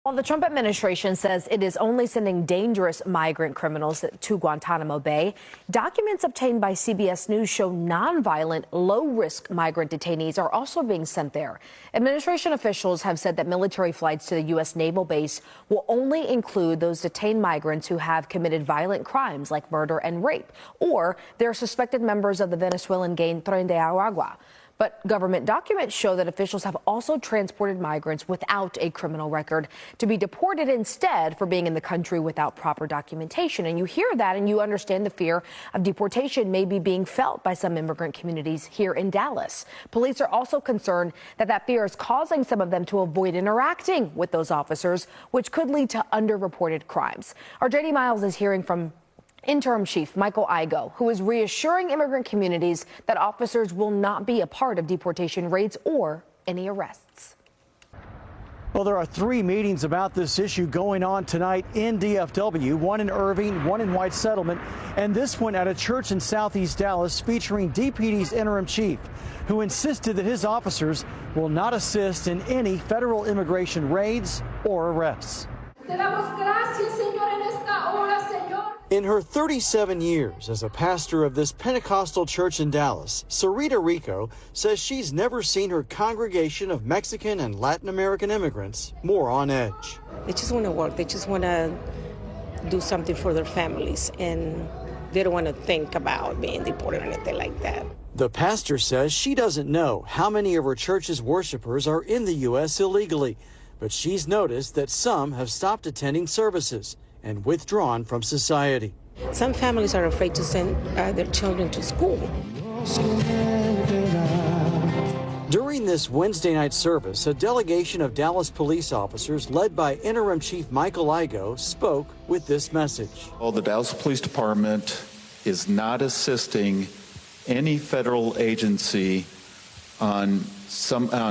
While the Trump administration says it is only sending dangerous migrant criminals to Guantanamo Bay, documents obtained by CBS News show nonviolent, low-risk migrant detainees are also being sent there. Administration officials have said that military flights to the U.S. naval base will only include those detained migrants who have committed violent crimes like murder and rape, or they're suspected members of the Venezuelan gang Tren de Aragua. But government documents show that officials have also transported migrants without a criminal record to be deported instead for being in the country without proper documentation. And you hear that and you understand the fear of deportation may be being felt by some immigrant communities here in Dallas. Police are also concerned that that fear is causing some of them to avoid interacting with those officers, which could lead to underreported crimes. Our JD Miles is hearing from Interim Chief Michael Igo, who is reassuring immigrant communities that officers will not be a part of deportation raids or any arrests. Well, there are 3 meetings about this issue going on tonight in DFW, one in Irving, one in White Settlement, and this one at a church in Southeast Dallas featuring DPD's interim chief, who insisted that his officers will not assist in any federal immigration raids or arrests. In her 37 years as a pastor of this Pentecostal church in Dallas, Sarita Rico says she's never seen her congregation of Mexican and Latin American immigrants more on edge. They just want to work. They just want to do something for their families, and they don't want to think about being deported or anything like that. The pastor says she doesn't know how many of her church's worshipers are in the U.S. illegally, but she's noticed that some have stopped attending services and withdrawn from society. Some families are afraid to send their children to school. During this Wednesday night service, a delegation of Dallas police officers led by Interim Chief Michael Igo spoke with this message. Well, the Dallas Police Department is not assisting any federal agency on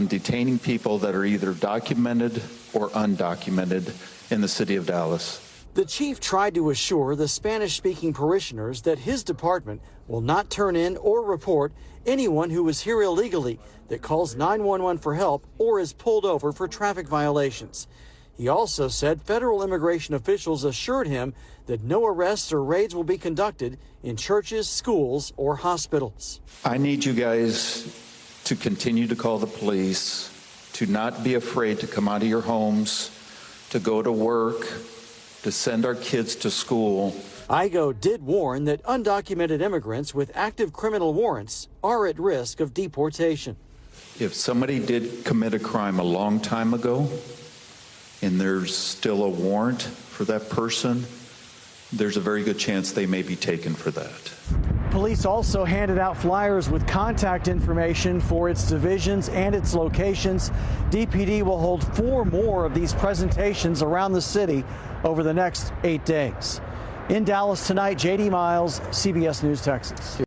detaining people that are either documented or undocumented in the city of Dallas. The chief tried to assure the Spanish-speaking parishioners that his department will not turn in or report anyone who is here illegally that calls 911 for help or is pulled over for traffic violations. He also said federal immigration officials assured him that no arrests or raids will be conducted in churches, schools, or hospitals. I need you guys to continue to call the police, to not be afraid to come out of your homes, to go to work, to send our kids to school. Igo did warn that undocumented immigrants with active criminal warrants are at risk of deportation. If somebody did commit a crime a long time ago and there's still a warrant for that person, there's a very good chance they may be taken for that. Police also handed out flyers with contact information for its divisions and its locations. DPD will hold 4 more of these presentations around the city over the next 8 days. In Dallas tonight, JD Miles, CBS News, Texas.